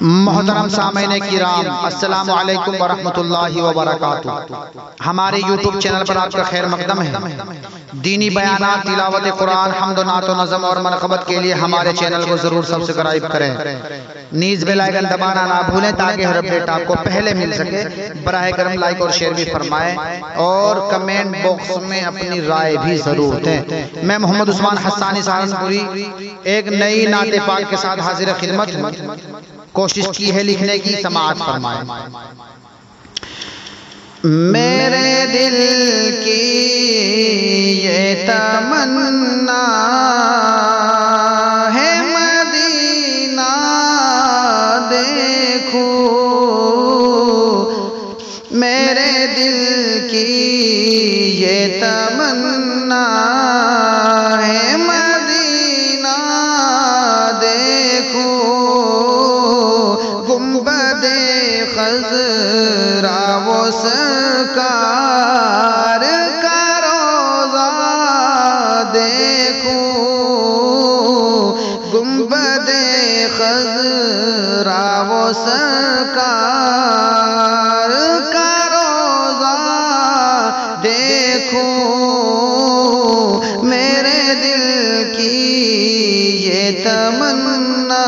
محترم سامعین کرام، السلام علیکم ورحمۃ اللہ وبرکاتہ۔ ہمارے یوٹیوب چینل پر آپ کا خیر مقدم ہے۔ دینی بیانات، تلاوت قرآن، حمد و نعت و نظم اور منقبت کے لیے ہمارے چینل کو ضرور سبسکرائب کریں، نیز بیل آئیکن دبانا نہ بھولیں تاکہ ہر اپڈیٹ آپ کو پہلے مل سکے۔ براہ کرم لائک اور شیئر بھی فرمائیں اور کمنٹ باکس میں اپنی رائے بھی ضرور دیں۔ میں محمد عثمان حسانی سہارنپوری ایک نئی نعت پاک کے ساتھ حاضر خدمت ہوں۔ کوشش کی ہے لکھنے کی، سماعت فرمائیں۔ میرے دل کی یہ تمنا ہے مدینہ دیکھوں، میرے دل کی یہ تمنا ہے مدینہ دیکھوں، گنبد خضرا وہ سرکار کا روضہ دیکھوں، گنبد خضرا وہ سرکار کا روضہ دیکھوں، میرے دل کی یہ تمنا۔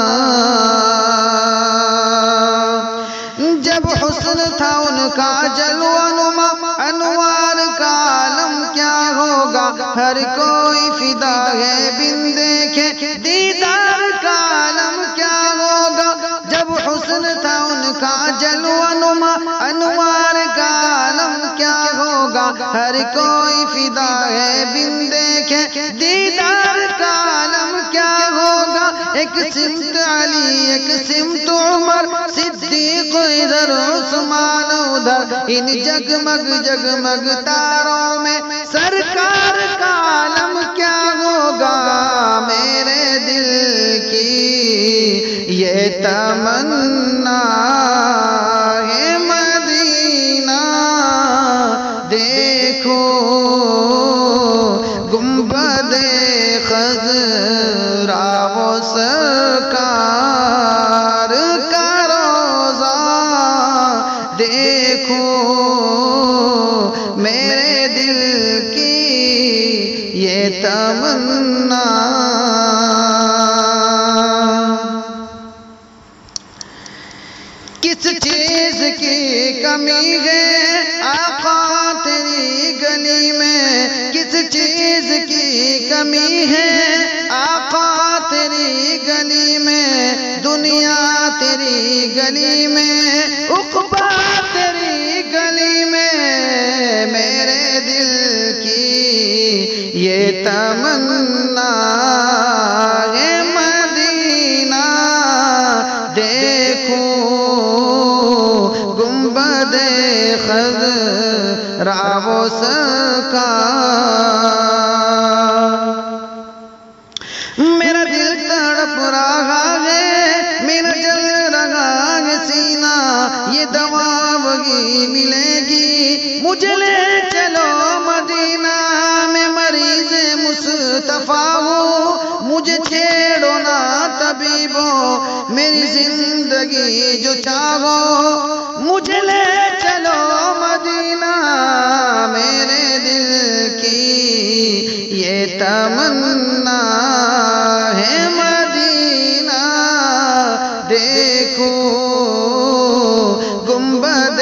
جب حسن تھا ان کا جلوہ نما، انوار کا عالم کیا ہوگا، ہر کوئی فدا ہے بن دیکھے دیدار کا عالم کیا ہوگا۔ جب حسن تھا ان کا جلوہ نما، انوار کا عالم کیا ہوگا، ہر کوئی فدا ہے بن دیکھے دیدار کا عالم کیا ہوگا۔ ایک سمت علی، ایک سمت عمر، صدیق ادھر، عثمان ادھر، ان جگمگ جگمگ تاروں میں سرکار کا عالم کیا ہوگا، میرے دل کی یہ تمنا ہے مدینہ دیکھو، گنبد خضرا وہ سرکار کا روضہ دیکھو، میرے دل کی یہ تمنا۔ کس چیز کی کمی ہے آقا تیری گلی میں، کس چیز کی کمی ہے آقا تیری گلی میں، دنیا تیری گلی میں، عقبہ تیری گلی میں، میرے دل کی یہ تمنا ہے مدینہ دیکھوں، گنبد خضرا وہ سرکار۔ میرا دل تڑپ رہا ہے، میرا جل رہا ہے سینہ، یہ دوا وہی ملے گی، مجھے لے چلو مدینہ، میں مریض مصطفیٰ ہوں، مجھے چھیڑو نہ طبیبو، میری زندگی جو چاہو، مجھے لے چلو مدینہ، میرے دل کی یہ تمنا ہے مدینہ دیکھو، گنبد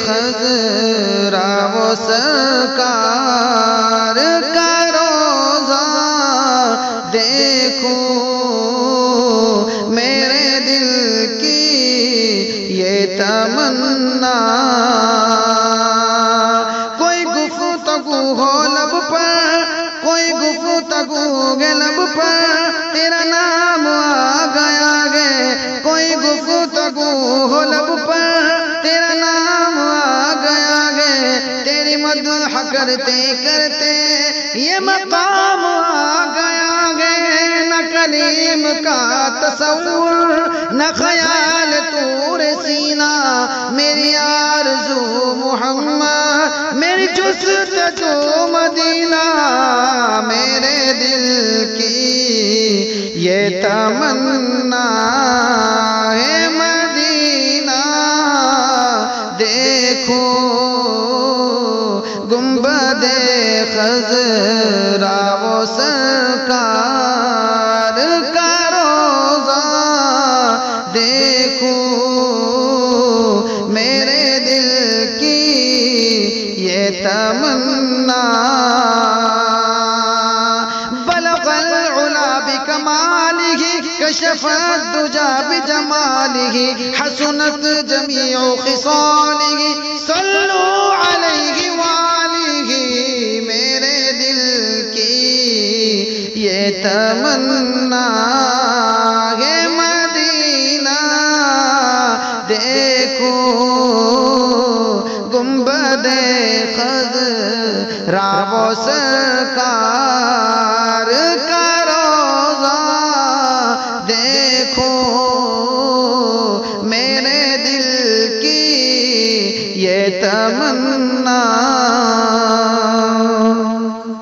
خضرا وہ سرکار کا روضہ دیکھو، میرے دل کی یہ تمنا۔ کوئی گفتگو ہو لب پر، کوئی گفتگو گے لب پر، تیرا نام آ گیا گے، کوئی گفتگو ہو لب پر، تیرا نام آ گیا گے، تیری مدح کرتے کرتے یہ مقام آ گیا گے، نہ کلیم کا تصور، نہ خیال طور سینہ، میری آرزو محمد، میری جستجو مدینہ، میرے دل کی یہ تمنا ہے دیکھوں میرے دل کی یہ تمنا بلغ العلا بکمالہ کشف الدجى بجمالہ حسنت جمیع خصالہ صلو علیہ وآلہ میرے دل کی یہ تمنا ہے مدینہ دیکھو گنبد خضرا وہ سرکار کا روضہ دیکھو میرے دل کی یہ تمنا